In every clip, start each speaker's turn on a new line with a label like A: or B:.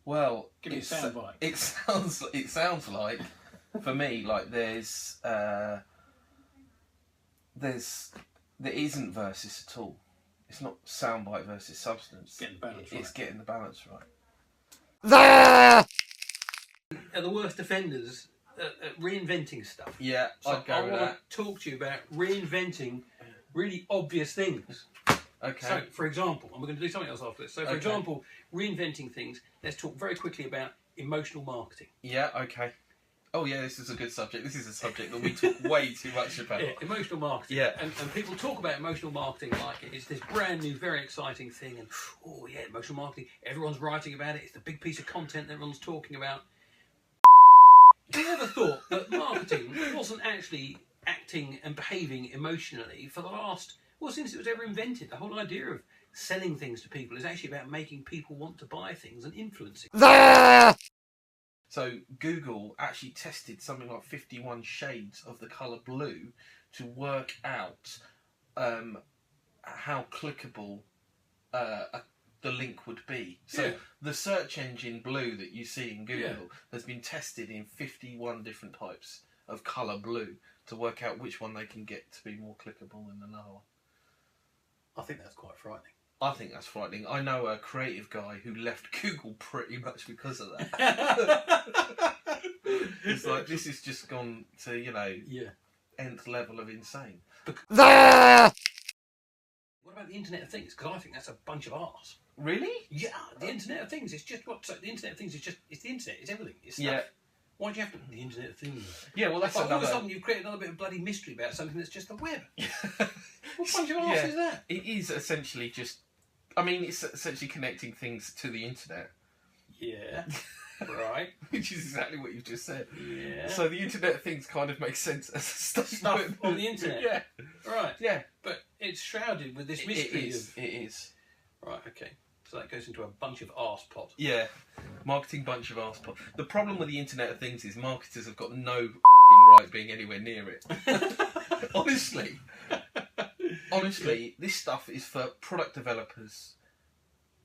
A: Well,
B: give me a soundbite.
A: It sounds like, for me, like there isn't versus at all. It's not soundbite versus substance.
B: Getting the balance right.
A: It's getting the balance right.
B: Are the worst offenders at reinventing stuff.
A: Yeah,
B: so
A: I'd go with that.
B: I want to talk to you about reinventing really obvious things.
A: Okay.
B: So, for example, and we're going to do something else after this. So, for example, reinventing things, let's talk very quickly about emotional marketing.
A: Yeah, okay. Oh, yeah, this is a good subject. This is a subject that we talk way too much about.
B: Yeah, emotional marketing.
A: Yeah.
B: And people talk about emotional marketing like it's this brand new, very exciting thing. And, oh, yeah, emotional marketing. Everyone's writing about it. It's the big piece of content that everyone's talking about. Have you ever thought that marketing wasn't actually acting and behaving emotionally for the last... Well, since it was ever invented, the whole idea of selling things to people is actually about making people want to buy things and influencing.
A: So Google actually tested something like 51 shades of the colour blue to work out how clickable the link would be. So the search engine blue that you see in Google has been tested in 51 different types of colour blue to work out which one they can get to be more clickable than another one.
B: I think that's quite frightening.
A: I think that's frightening. I know a creative guy who left Google pretty much because of that. It's like, this has just gone to, you know, nth level of insane.
B: What about the Internet of Things? Because I think that's a bunch of arse.
A: Really?
B: Yeah, the Internet of Things. It's just what? So the Internet of Things is just, it's the Internet. It's everything. It's stuff. Why do you have to the Internet of Things?
A: Yeah, well, that's
B: all of a sudden you've created another bit of bloody mystery about something that's just the web. What bunch of arse is that?
A: It is essentially just... I mean, it's essentially connecting things to the internet.
B: Yeah, right.
A: Which is exactly what you just said.
B: Yeah.
A: So the Internet of Things kind of makes sense as
B: stuff on the internet.
A: Yeah.
B: Right.
A: Yeah.
B: But it's shrouded with this mystery.
A: It is.
B: Right, okay. So that goes into a bunch of arse pot.
A: Yeah. Marketing bunch of arse pot. The problem with the Internet of Things is marketers have got no right being anywhere near it. Honestly, this stuff is for product developers.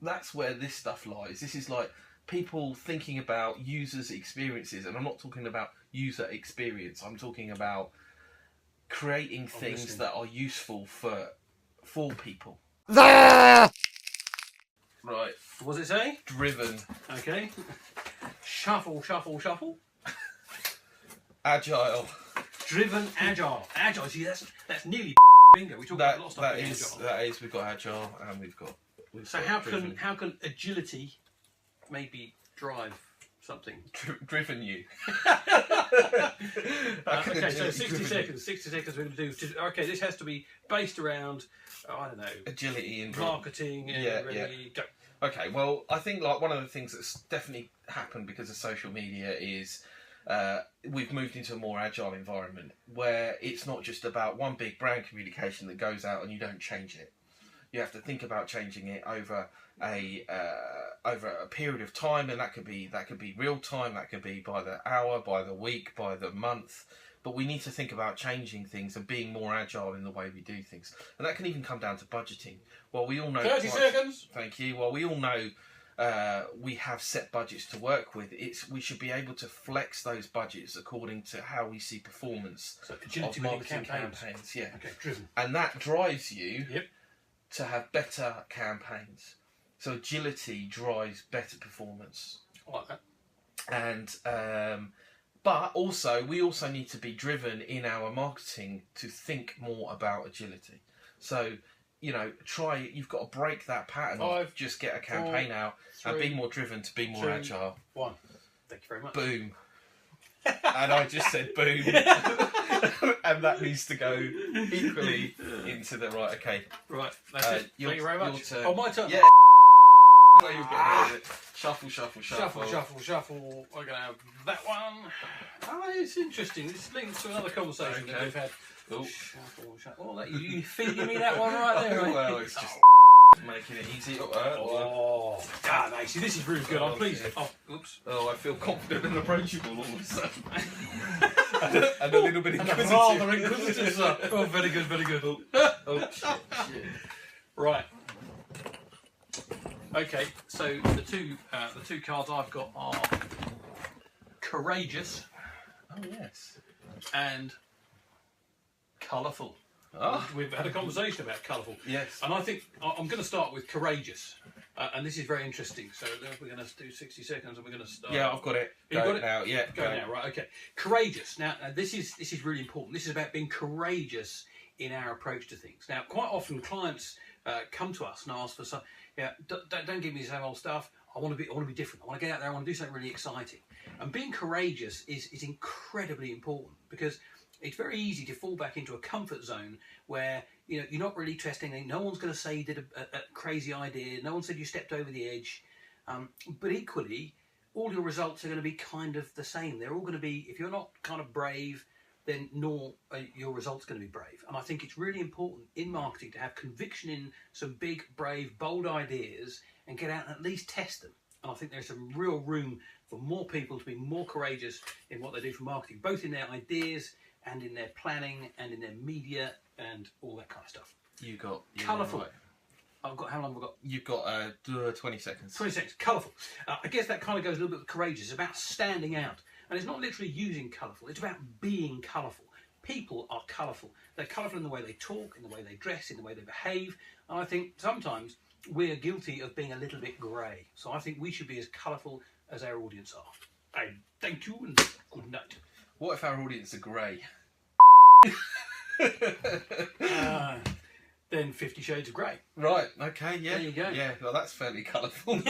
A: That's where this stuff lies. This is like people thinking about users' experiences, and I'm not talking about user experience. I'm talking about creating things that are useful for people. Right.
B: What does it say?
A: Driven.
B: Okay. Shuffle, shuffle, shuffle.
A: Agile.
B: Driven, agile. Agile. See, that's nearly bingo. We talk about a lot of stuff.
A: That is. We've got agile and we've got.
B: So how can agility maybe drive something?
A: Driven you.
B: Okay, so 60 seconds. 60 seconds we're going to do. Okay, this has to be based around, I don't know,
A: agility and
B: marketing. Go.
A: Okay, well, I think like one of the things that's definitely happened because of social media is we've moved into a more agile environment where it's not just about one big brand communication that goes out and you don't change it. You have to think about changing it over a period of time, and that could be real time, that could be by the hour, by the week, by the month. But we need to think about changing things and being more agile in the way we do things, and that can even come down to budgeting. Well, we all know
B: 30 seconds.
A: Thank you. Well, we all know we have set budgets to work with. We should be able to flex those budgets according to how we see performance of marketing campaigns. Yeah.
B: Okay, driven.
A: And that drives you. Yep. To have better campaigns. So agility drives better performance.
B: I like that.
A: And but also we also need to be driven in our marketing to think more about agility. So, you know, you've got to break that pattern of just get a campaign out and be more driven to be more agile.
B: 1. Thank you very much.
A: Boom. And I just said boom. And that needs to go equally into the right. Okay.
B: Right. That's it. Thank you very much.
A: Your turn.
B: Oh, my turn.
A: Yeah. Shuffle, shuffle, shuffle.
B: Shuffle, shuffle, shuffle. We're going to have that one. Oh, it's interesting. This links to another conversation that we've had.
A: Oh.
B: Shuffle, shuffle. Oh, you feeding me that one right there, right?
A: Well, it's just making it easy.
B: Mate, see, this is really good. I'm pleased. Oh, oops.
A: Oh, I feel confident and approachable all of a sudden. and a little bit inquisitive.
B: Rather inquisitive, sir. Oh, very good, very good.
A: Oh, shit.
B: Right. Okay, so the two cards I've got are courageous
A: Oh yes.
B: and colourful.
A: Oh
B: We've had a conversation about colourful.
A: yes.
B: And I think I'm going to start with courageous. And this is very interesting. So we're going to do 60 seconds and we're going to start.
A: Yeah, I've got it.
B: You
A: Go
B: got it?
A: now. Yeah.
B: Go now, right? Okay. Courageous. Now, this is really important. This is about being courageous in our approach to things. Now, quite often clients come to us and ask for some. Yeah, don't give me the same old stuff. I want to be different. I want to get out there. I want to do something really exciting. And being courageous is incredibly important because it's very easy to fall back into a comfort zone where you're not really testing anything. No one's going to say you did a crazy idea. No one said you stepped over the edge. But equally, all your results are going to be kind of the same. They're all going to be, if you're not kind of brave, then nor are your results going to be brave. And I think it's really important in marketing to have conviction in some big, brave, bold ideas and get out and at least test them. And I think there's some real room for more people to be more courageous in what they do for marketing, both in their ideas and in their planning and in their media and all that kind of stuff.
A: You got
B: Colourful.
A: Right.
B: I've got, how long have I got?
A: You've got 20 seconds.
B: 20 seconds. Colourful. I guess that kind of goes a little bit with courageous. It's about standing out. And it's not literally using colourful. It's about being colourful. People are colourful. They're colourful in the way they talk, in the way they dress, in the way they behave. And I think sometimes we're guilty of being a little bit grey. So I think we should be as colourful as our audience are. And thank you and good night.
A: What if our audience are grey?
B: Then 50 Shades of Grey.
A: Right. Okay. Yeah.
B: There you go.
A: Yeah. Well, that's fairly colourful.